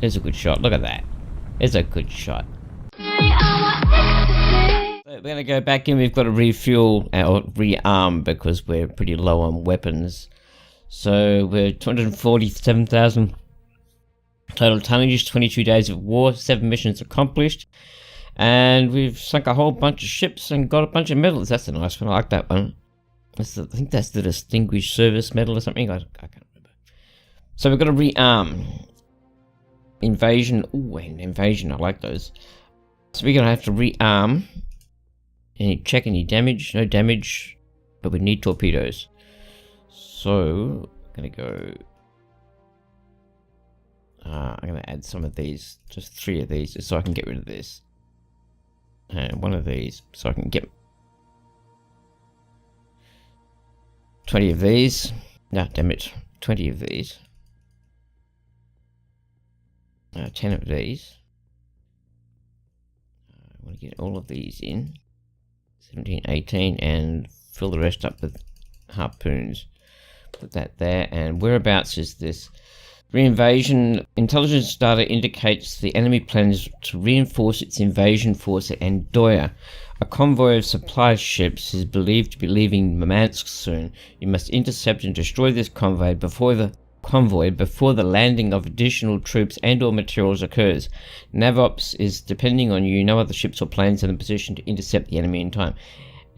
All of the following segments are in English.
There's a good shot. Look at that. There's a good shot. So we're going to go back in. We've got to refuel or rearm because we're pretty low on weapons. So we're 247,000 total tonnage, 22 days of war, 7 missions accomplished. And we've sunk a whole bunch of ships and got a bunch of medals. That's a nice one. I like that one. I think that's the Distinguished Service Medal or something. I can't remember. So we've got to rearm. Invasion. Ooh, an invasion. I like those. So we're going to have to rearm. Check any damage. No damage. But we need torpedoes. So I'm going to go... I'm going to add some of these. Just 3 of these. Just so I can get rid of this. And 1 of these. So I can get... 20 of these. No, damn it. 20 of these. 10 of these. I want to get all of these in. 17, 18, and fill the rest up with harpoons. Put that there. And whereabouts is this? Reinvasion. Intelligence data indicates the enemy plans to reinforce its invasion force at Andoya. A convoy of supply ships is believed to be leaving Murmansk soon. You must intercept and destroy this convoy before the landing of additional troops and or materials occurs. NavOps is depending on you. No other ships or planes are in a position to intercept the enemy in time.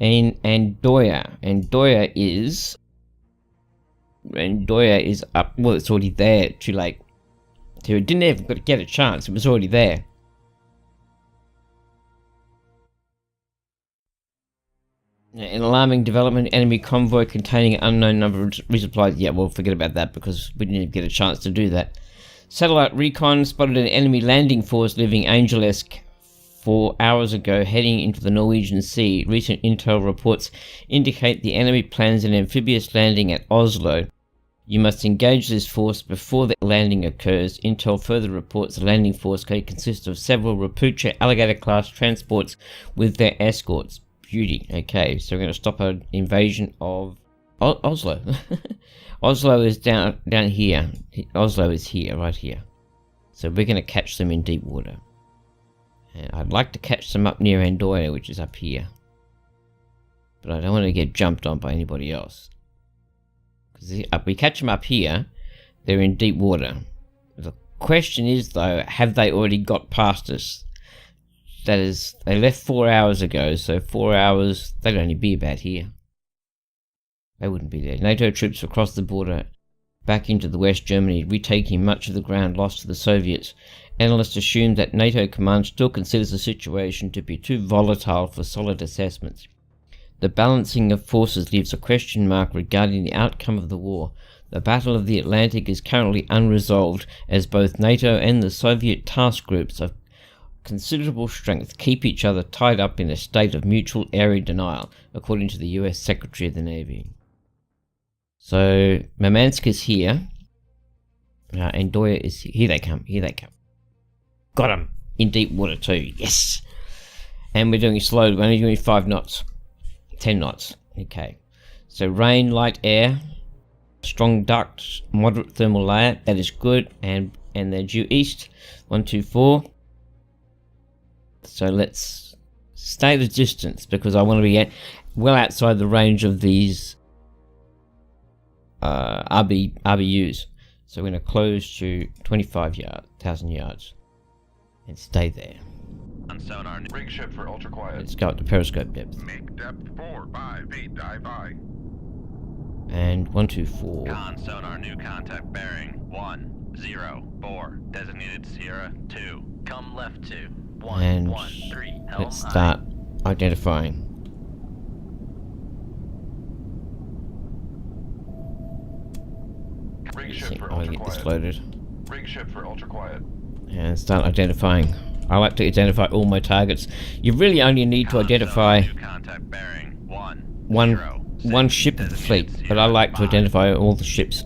And Andoya is up. Well, it's already there. Too late. So it didn't even get a chance. It was already there. An alarming development, enemy convoy containing an unknown number of resupplies. Yeah, well, forget about that because we didn't even get a chance to do that. Satellite recon spotted an enemy landing force leaving Angel-esque 4 hours ago, heading into the Norwegian Sea. Recent intel reports indicate the enemy plans an amphibious landing at Oslo. You must engage this force before the landing occurs. Intel further reports the landing force could consist of several Rapucha Alligator-class transports with their escorts. Beauty. Okay, so we're going to stop an invasion of Oslo. Oslo is down here. Oslo is here, right here. So we're going to catch them in deep water. And I'd like to catch them up near Andoya, which is up here. But I don't want to get jumped on by anybody else. Because if we catch them up here, they're in deep water. The question is, though, have they already got past us? That is, they left 4 hours ago, so 4 hours, they'd only be about here. They wouldn't be there. NATO troops across the border back into the West Germany, retaking much of the ground lost to the Soviets. Analysts assume that NATO command still considers the situation to be too volatile for solid assessments. The balancing of forces leaves a question mark regarding the outcome of the war. The Battle of the Atlantic is currently unresolved, as both NATO and the Soviet task groups of considerable strength keep each other tied up in a state of mutual area denial, according to the US Secretary of the Navy. So Murmansk is here. Andoya is here. Here they come. Here they come. Got them in deep water too. Yes. And we're doing it slow. We're only doing 5 knots. 10 knots. Okay. So rain, light air, strong duct, moderate thermal layer. That is good. And they're due east. 1, 2, 4. So let's stay the distance because I want to be well outside the range of these RBUs. So we're going to close to 25,000 yards and stay there. On sonar, rig ship for ultra quiet. Let's go up to periscope depth. Make depth 4, 5, 8, dive by. And 1, 2, 4. Con sonar, new contact bearing 1, 0, 4. Designated Sierra 2. Come left 2. 1, And 1, 3. let's start identifying. Rig ship for I'll ultra get this quiet. loaded. Rig ship for ultra quiet. And start identifying. I like to identify all my targets. You really only need to identify one ship of the fleet, but I like to identify all the ships.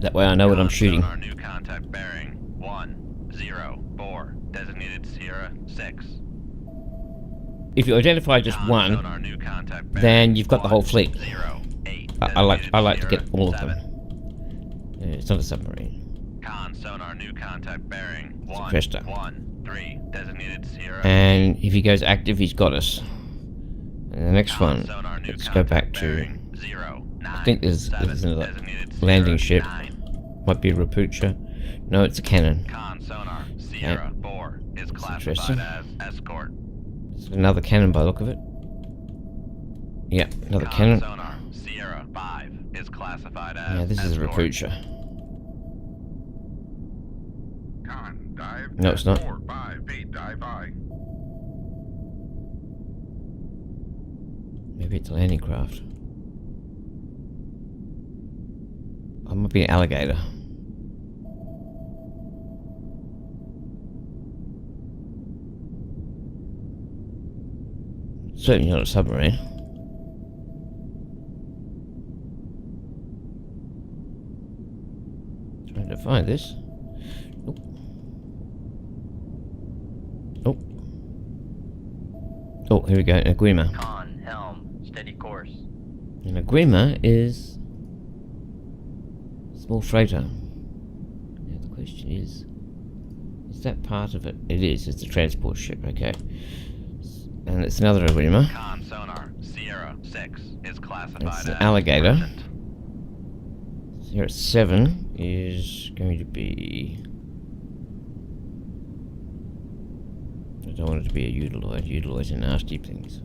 That way I know what I'm shooting. New contact bearing 1, 0, 4. Designated Sierra 6. If you identify just one, then you've got the whole fleet. 0, 8. I like to get all of them. It's not a submarine. Con sonar, new contact bearing. It's a 1, Cresta. 1, 3, designated Sierra. And if he goes active, he's got us. And the next Con one, sonar, new let's go back contact to... bearing. 0, 9, I think there's 7, another designated landing Sierra, ship. 9. Might be a Rapucha. No, it's a cannon. Con sonar, Sierra 4 is classified interesting. as escort. It's another cannon by the look of it. Yep, another Con cannon. sonar, Sierra 5 is classified as Yeah, this is a escort. Rapucha. Con, dive. No, it's not. 4, 5, 8, dive I. Maybe it's a landing craft. I might be an alligator. Certainly not a submarine. Trying to find this. Nope. Nope. Oh, here we go. An Aguima. Con, helm, steady course. An Aguima is a small freighter. Now the question is that part of it? It is. It's a transport ship. Okay. And it's another Aguima. Con sonar, Sierra 6 is classified It's as an alligator. merchant. Here at 7 is going to be... I don't want it to be a Utiloid. Utiloids are nasty things.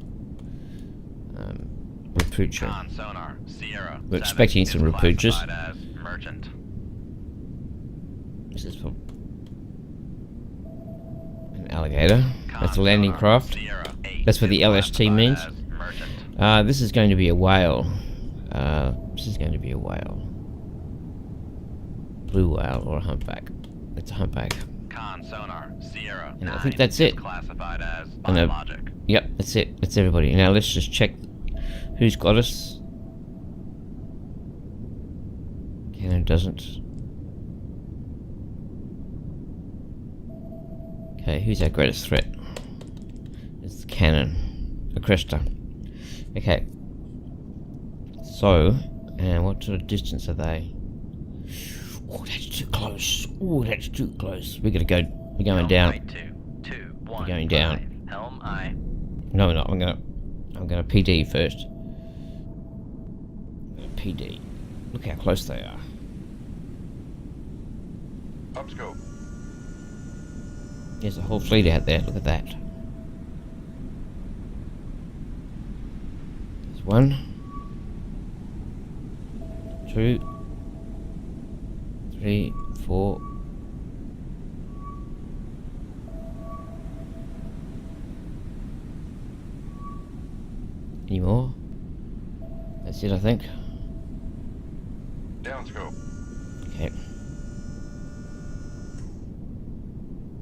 Rapucha. Con sonar, Sierra We're 7 expecting is some Rapuchas. classified as merchant. This is for an alligator. That's a landing Con craft. sonar, Sierra 8 That's what is the LST classified means. as merchant. This is going to be a whale. This is going to be a whale. Blue whale or a humpback. It's a humpback. Con sonar, Sierra And I 9 think that's is it. classified as And a- biologic. Yep, that's it. That's everybody. Now let's just check who's got us. Cannon doesn't. Okay, who's our greatest threat? It's the cannon. The Cresta. Okay. So, and what sort of distance are they? Oh, that's too close. Oh, that's too close. We're going Helm down. right 2, 2, 1, going down. 5. Helm I. No, we're not. I'm gonna PD first. PD. Look how close they are. Upscope. There's a whole fleet out there. Look at that. There's 1, 2, 3, 4. Any more? That's it, I think. Downscope. Okay.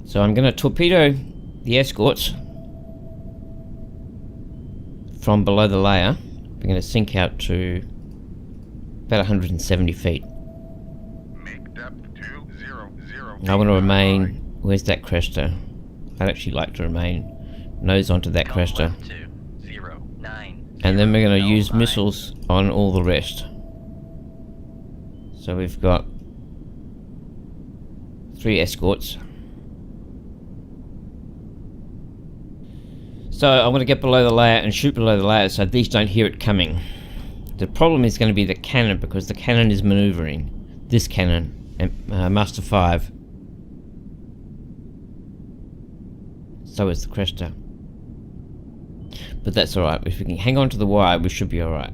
So I'm going to torpedo the escorts from below the layer. We're going to sink out to about 170 feet. Make depth 200. I want to remain... Where's that Cresta? I'd actually like to remain nose onto that Come Cresta. left 2, 0, 9. And then we're going to Helm use I. missiles on all the rest. So we've got 3 escorts. So I want to get below the layer and shoot below the layer so these don't hear it coming. The problem is going to be the cannon because the cannon is maneuvering. This cannon, and Master 5. So is the Cresta. But that's alright. If we can hang on to the wire, we should be alright.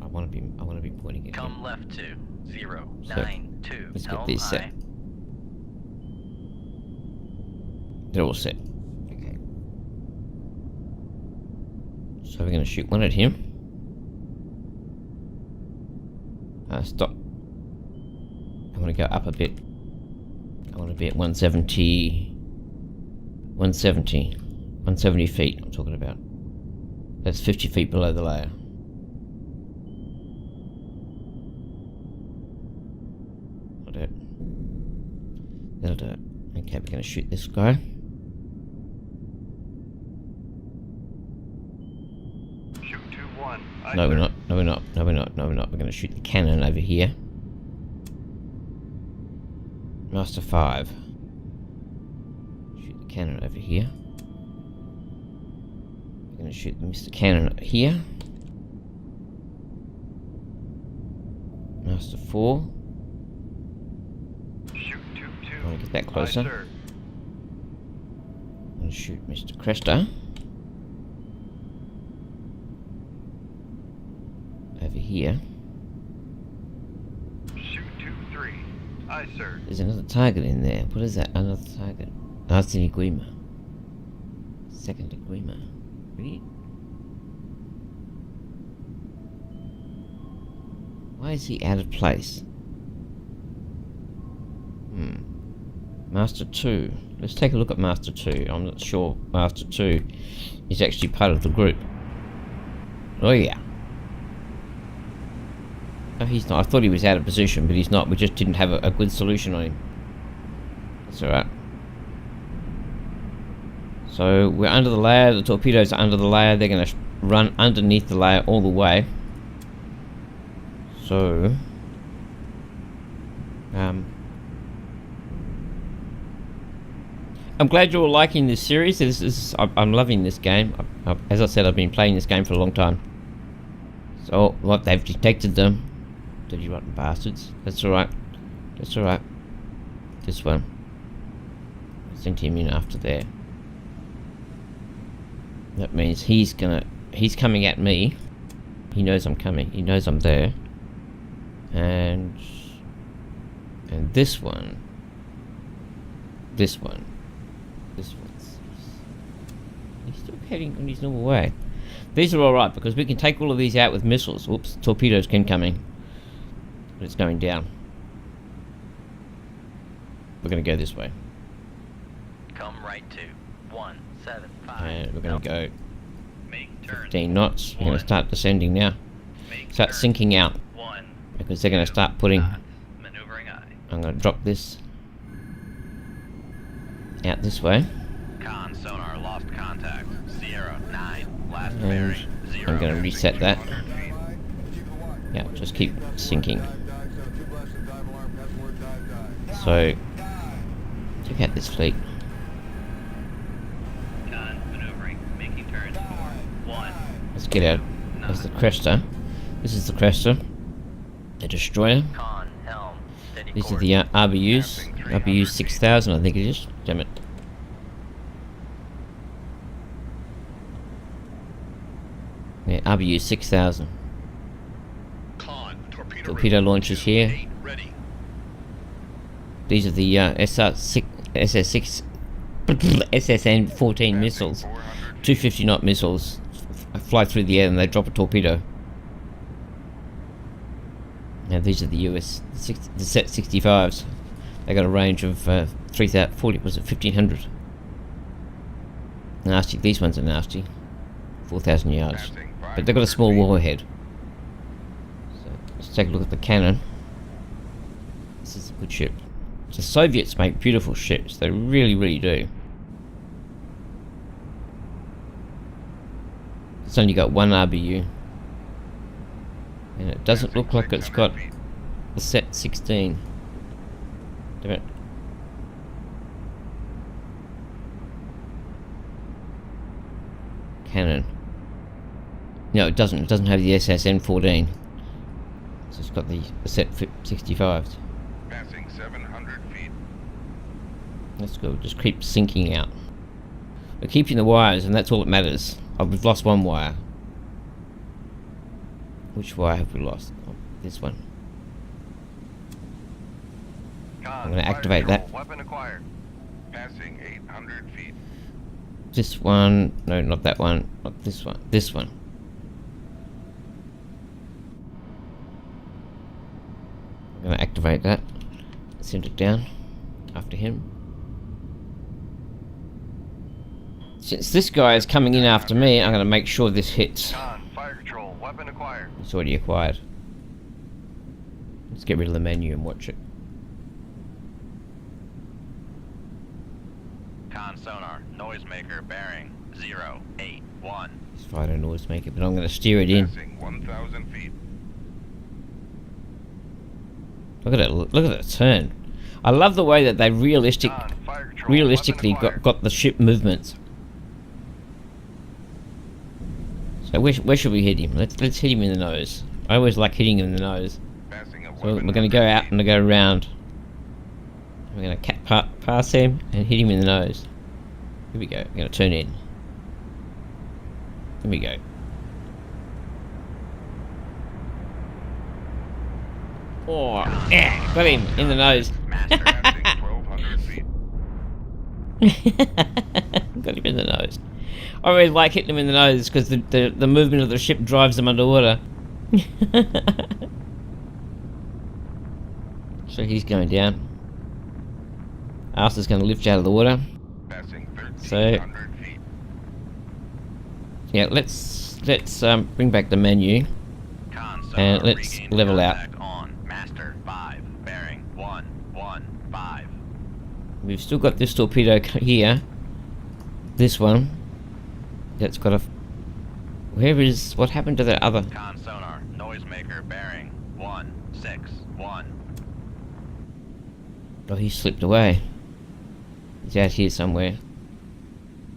I want to be pointing it. Come left 2, 0, So, 9, 2. let's get Helm these set. I. They're all set. Okay. So we're going to shoot one at him. Stop. I want to go up a bit. I want to be at 170 feet I'm talking about. That's 50 feet below the layer. That'll do it. That'll do it. Okay, we're going to shoot this guy. Shoot 2-1. No, we're not. No, we're not. No, we're not. No, we're not. We're going to shoot the cannon over here. Master 5. Shoot the cannon over here. I'm going to shoot Mr. Cannon here. Master 4. Shoot 2-2. I want to get that closer. Aye, sir. I'm going to shoot Mr. Cresta. Over here. Shoot 2-3. Aye, sir. There's another target in there. What is that? Another target. Oh, that's the Iguima. Second Iguima. Really? Why is he out of place? Master 2. Let's take a look at Master 2. I'm not sure Master 2 is actually part of the group. Oh yeah. Oh, he's not. I thought he was out of position, but he's not. We just didn't have a good solution on him. That's alright. So we're under the layer. The torpedoes are under the layer. They're going to run underneath the layer all the way. So I'm glad you're all liking this series. I'm loving this game. As I said, I've been playing this game for a long time. So what, they've detected them. Dirty rotten bastards. That's alright. That's alright. This one. I sent him in after there. That means he's coming at me. He knows I'm coming. He knows I'm there. And this one. This one's he's still heading on his normal way. These are alright because we can take all of these out with missiles. Oops, torpedoes can come in. But it's going down. We're going to go this way. Come right to 175. And we're going to go Make turn. 15 knots. We're going to start descending now. Start turn. sinking out. 1. Because they're going to start putting... Maneuvering aye. I'm going to drop this out this way. Con sonar lost contact. Sierra 9. Last And bearing. 0. I'm going to reset that. Yeah, just keep sinking. So, check out this fleet. Con maneuvering. Making turns. 1. Let's get out. There's the Cresta. This is the Cresta. The destroyer. Con helm. Steady These are course. the RBUs. RBU 6000, I think it is. Damn it. Yeah, RBU 6000. Con, Torpedo launchers here. ready. These are the SS6 SSN-14 missiles. 250 knot missiles fly through the air and they drop a torpedo. Now these are the US the Set 65s. They got a range of 1500. Nasty. These ones are nasty. 4,000 yards. But they've got a small warhead. So let's take a look at the cannon. This is a good ship. The Soviets make beautiful ships. They really, really do. It's only got one RBU. And it doesn't look like it's got the Set 16. Damn it. Cannon. No, it doesn't. It doesn't have the SSN-14. So it's got the Set 65s. Passing 700 feet. Let's go. Just keep sinking out. We're keeping the wires, and that's all that matters. Oh, we've lost one wire. Which wire have we lost? Oh, this one. I'm going to activate that. Weapon acquired. Passing 800 feet. This one. No, not that one. Not this one. This one. I'm going to activate that. Send it down after him. Since this guy is coming in after me, I'm going to make sure this hits. Con, fire control. Weapon acquired. It's already acquired. Let's get rid of the menu and watch it. Con sonar. Noisemaker bearing 081. It's fine, a noisemaker, but I'm going to steer it in. Passing 1,000 feet. Look at it. Look at that turn. I love the way that they realistically Weapon acquired. got the ship movements. So where should we hit him? Let's hit him in the nose. I always like hitting him in the nose. Passing a So we're weapon going to go 100 out feet. and go around. We're going to pass him and hit him in the nose. Here we go. We're going to turn in. Here we go. Oh, yeah, got him in the nose. Master. Passing 1,200 feet. Got him in the nose. I always like hitting him in the nose because the movement of the ship drives them underwater. So he's going down. Arthur's going to lift you out of the water. Passing So 1,300 feet. yeah, let's bring back the menu. And let's Regain level out. contact on Master 5, bearing 115. We've still got this torpedo here. This one. That's got a. Where is what happened to the other? Con sonar, noisemaker, bearing 161. Oh, he slipped away. He's out here somewhere.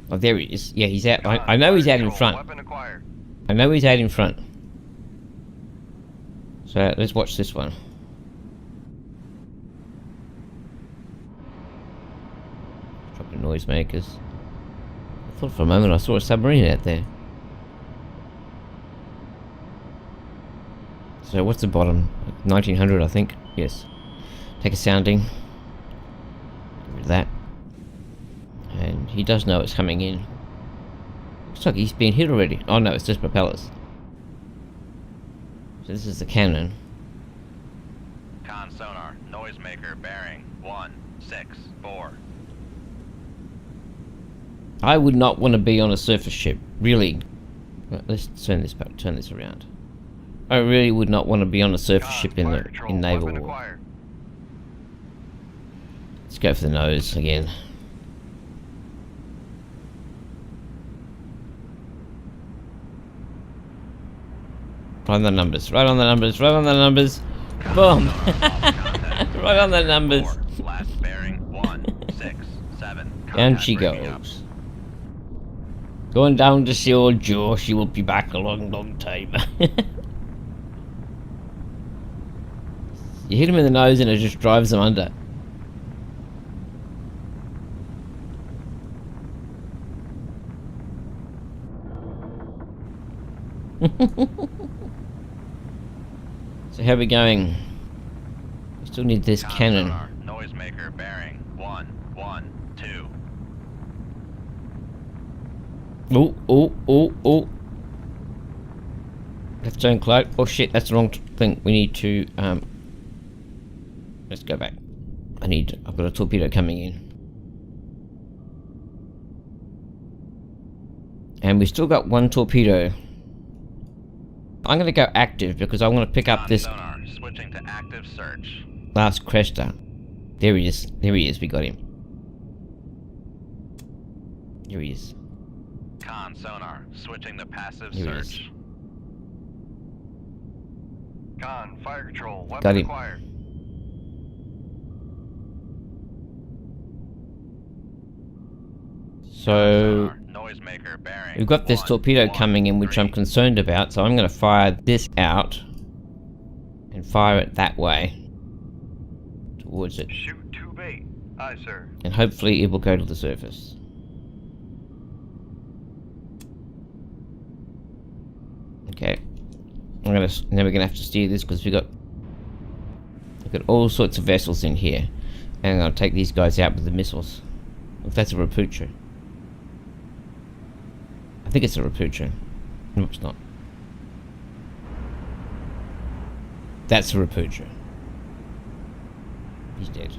Oh, there he is. Yeah, he's out. I know he's out in front. Weapon acquired. I know he's out in front. So let's watch this one. Dropping noisemakers. I thought for a moment I saw a submarine out there. So what's the bottom? 1900, I think. Yes. Take a sounding. Get rid of that. And he does know it's coming in. Looks like he's been hit already. Oh no, it's just propellers. So this is the cannon. Con sonar, noisemaker, bearing 164. I would not want to be on a surface ship, really. Right, let's turn this around. I really would not want to be on a surface ship in naval Weapon war. acquired. Let's go for the nose again. Right on the numbers, right on the numbers, right on the numbers. Boom! Right on the numbers. Last bearing 167. Down she Contact breaking up. goes. Going down to see old Joe. She will be back a long, long time. You hit him in the nose and it just drives them under. So how are we going? We still need this Con cannon. sonar, noisemaker, bearing 112. Oh, oh, oh, oh. Left turn cloak. Oh shit, that's the wrong thing. We need to, let's go back. I've got a torpedo coming in. And we've still got one torpedo. I'm gonna go active because I want to pick up Con this sonar, switching to active search. last crester. There he is. There he is. We got him. Here he is. Con sonar, switching to passive Here he is. search. Con, fire control. Weapon Got him. acquired. So Sonar, noisemaker, bearing we've got this torpedo coming in, which I'm 113. concerned about. So I'm going to fire this out and fire it that way towards it, Shoot to bait. Aye, sir. and hopefully it will go to the surface. Okay, now we're gonna have to steer this because we've got all sorts of vessels in here, and I'll take these guys out with the missiles. If that's a Rapucha. I think it's a Rapucha. No, it's not. That's a Rapucha. He's dead.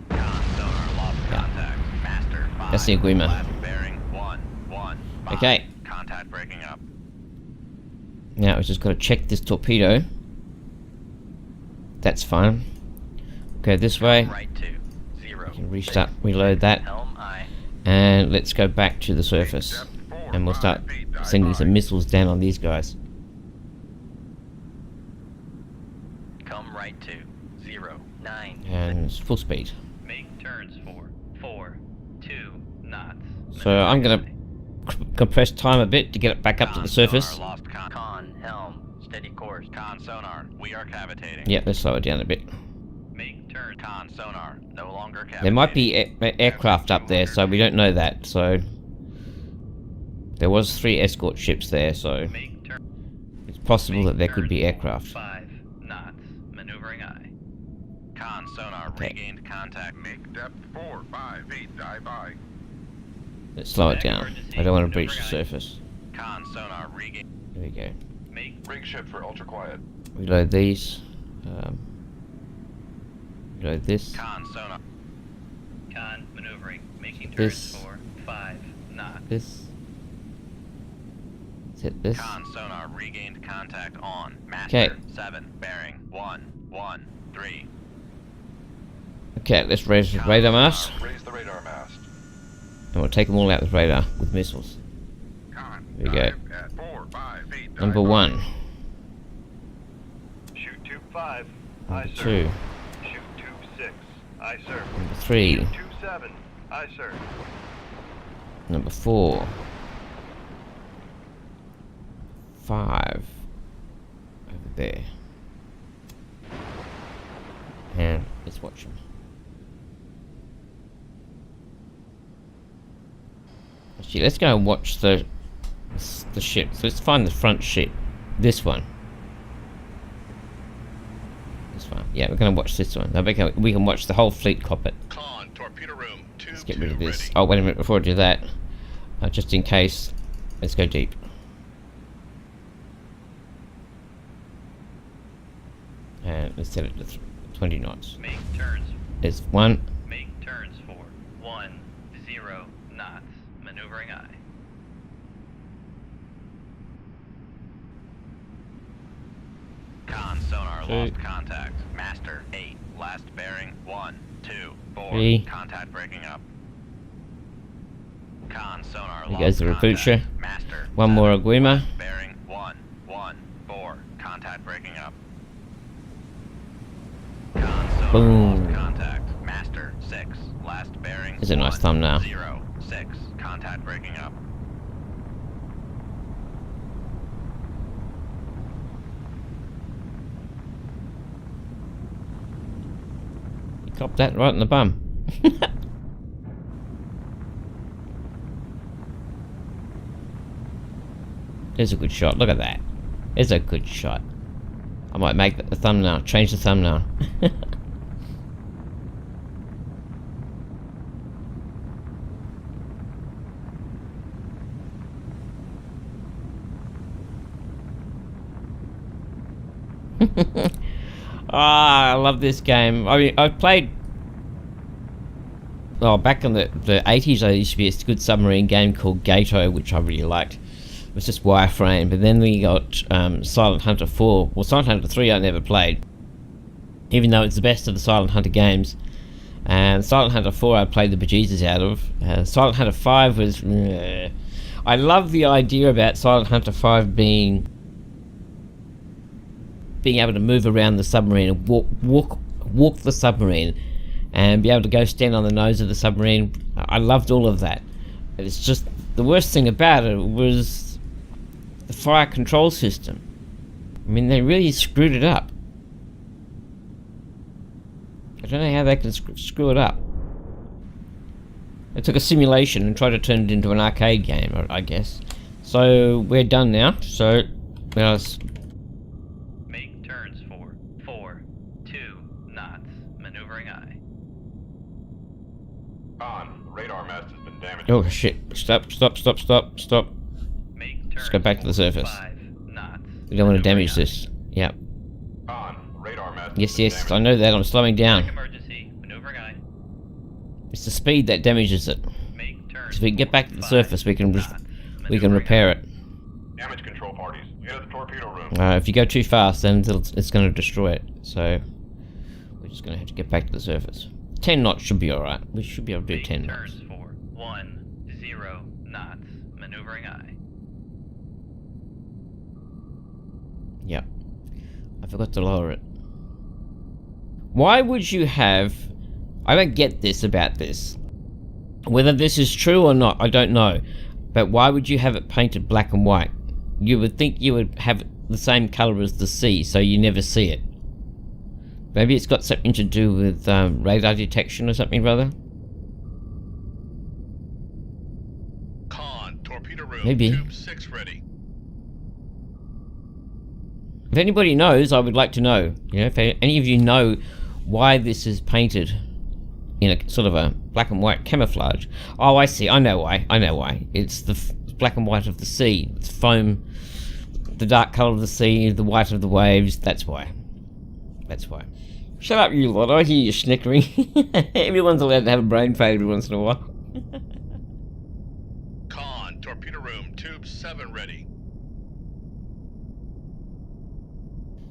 Con sonar, lost contact. Master 5. That's the Aguima. Left bearing 115. Okay. Contact breaking up. Now I've just got to check this torpedo. That's fine. Go this way. Right to 0. Can restart, reload that, Helm I. and let's go back to the surface. Depth 4, And we'll 5 start feet. Aye, sending aye. some missiles down on these guys. Come right to 09. And it's full speed. Make turns for 4.2 knots. So I'm gonna compress time a bit to get it back up to the surface. Sonar lost con helm. Steady course. Con sonar. We are cavitating. Yeah, let's slow it down a bit. Make turn. Con sonar. No longer cavitating. There might be aircraft up there, so we don't know that. So there was 3 escort ships there, so Make turn. it's possible that there could be aircraft. 5 knots. Maneuvering eye. Con sonar Okay. regained contact. Make depth 458. Dive by. Let's slow it down. I don't want to breach the surface. Con sonar regained. There we go. Make Rig ship for ultra quiet. Reload these. Reload this. con sonar. Con maneuvering. Making This. turns for 5 knots. This. Let's hit this. Con sonar regained contact on. Okay. Master 7 bearing 113. Okay, let's raise the radar mast. Raise the radar mast. And we'll take them all out with radar, with missiles. Con. There we go. dive At 458. Number 1. Shoot tube 5. Number Aye, sir. 2. Shoot tube 6. Aye, sir. Number 3. Shoot tube 7. Aye, sir. Number 4. 5. Over there. And let's watch them. Actually, let's go and watch the ship. So let's find the front ship. This one. This one. Yeah, we're going to watch this one. Now we can watch the whole fleet cockpit. Con. Torpedo room. Let's get rid of this. Oh, wait a minute. Before I do that, just in case, let's go deep. And let's set it to 20 knots. Make turns. There's 1. Make turns for 10 knots. Maneuvering eye. Con sonar 2. lost contact. Master 8. Last bearing 1, 2, 4. 3. Contact breaking up. Con sonar There lost goes the recruit contact. ship. Master 1 more 7. Aguima. Bearing 1, 1, 4. Contact breaking up. Con sonar Boom. lost contact. Master 6. Last bearing. There's a nice 1, thumbnail. 0, 6. Contact breaking up. You copped that right in the bum. There's a good shot. Look at that. There's a good shot. I might make that the thumbnail. Change the thumbnail. I love this game. I mean, I've played. Well, back in the 80s, there used to be a good submarine game called Gato, which I really liked. It was just wireframe. But then we got Silent Hunter 4. Well, Silent Hunter 3 I never played, even though it's the best of the Silent Hunter games. And Silent Hunter 4 I played the bejesus out of. Silent Hunter 5 was... I love the idea about Silent Hunter 5 being able to move around the submarine and walk the submarine and be able to go stand on the nose of the submarine. I loved all of that. It's just the worst thing about it was the fire control system. I mean, they really screwed it up. I don't know how they can screw it up. They took a simulation and tried to turn it into an arcade game, I guess. So we're done now. So Make turns for 4.2 knots. Maneuvering eye. On. Radar mast has been damaged. oh shit! Stop! Make turns Let's go back to the surface. 5 knots. We don't want to Maneuvering damage eye. this. Yep. On. Radar mast. Yes, has been yes. damaged. I know that. I'm slowing down. Emergency. Maneuvering eye. It's the speed that damages it. Make turns. If we can get back to the 5 surface, we can knots. repair Maneuvering it. Damage control parties. Get to the torpedo room. If you go too fast, then it's going to destroy it. So we're just going to have to get back to the surface. 10 knots should be all right. We should be able to do Make 10 knots. turns for 10 knots. Maneuvering eye. Yep. I forgot to lower it. Why would you have... I don't get this about this. Whether this is true or not, I don't know. But why would you have it painted black and white? You would think you would have it the same colour as the sea, so you never see it. Maybe it's got something to do with radar detection or something, brother? Con, torpedo room. Maybe. Tube 6 ready. If anybody knows, I would like to know. You know, if any of you know why this is painted in a sort of a black and white camouflage. Oh, I see. I know why. It's the black and white of the sea. It's foam. The dark colour of the sea, the white of the waves. That's why. Shut up, you lot. I hear you snickering. Everyone's allowed to have a brain fade every once in a while. Con, torpedo room. Tube 7 ready.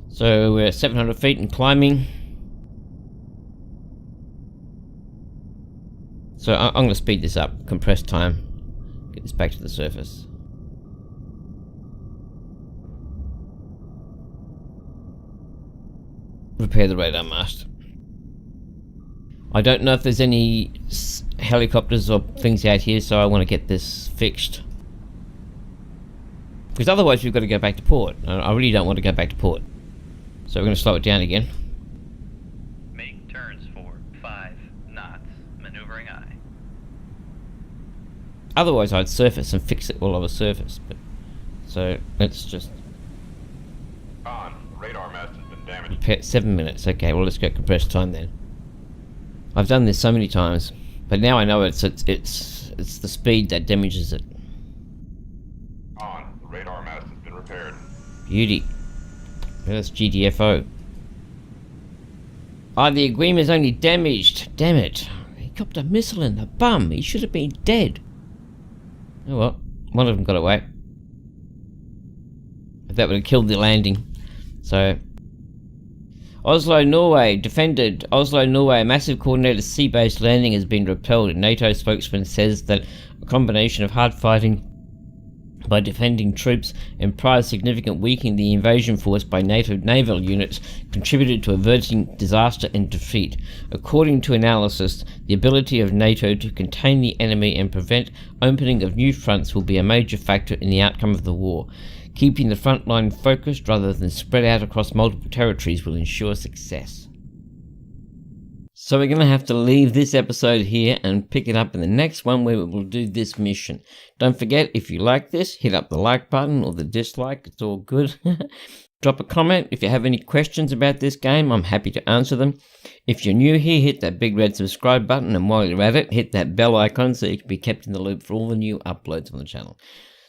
So we're 700 feet and climbing. So I'm going to speed this up. Compress time. Get this back to the surface. Repair the radar mast. I don't know if there's any helicopters or things out here, so I want to get this fixed. Because otherwise we've got to go back to port. I really don't want to go back to port. So we're going to slow it down again. Make turns for 5 knots. Maneuvering aye. Otherwise I'd surface and fix it while I was surface. But so let's just... Con, radar mast has been damaged. repair 7 minutes. Okay, well let's go compressed time then. I've done this so many times, but now I know it's the speed that damages it. On, the radar mast has been repaired. Beauty. That's GDFO. Ah, the agreement's only damaged. Damn it. He copped a missile in the bum. He should have been dead. Oh well, one of them got away. That would have killed the landing. So... Oslo, Norway, defended. Oslo, Norway, a massive coordinated sea-based landing has been repelled. A NATO spokesman says that a combination of hard fighting by defending troops and prior significant weakening the invasion force by NATO naval units contributed to averting disaster and defeat. According to analysis, the ability of NATO to contain the enemy and prevent opening of new fronts will be a major factor in the outcome of the war. Keeping the front line focused rather than spread out across multiple territories will ensure success. So we're going to have to leave this episode here and pick it up in the next one where we will do this mission. Don't forget, if you like this, hit up the like button or the dislike. It's all good. Drop a comment. If you have any questions about this game, I'm happy to answer them. If you're new here, hit that big red subscribe button, and while you're at it, hit that bell icon so you can be kept in the loop for all the new uploads on the channel.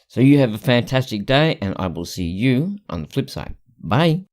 So you have a fantastic day, and I will see you on the flip side. Bye.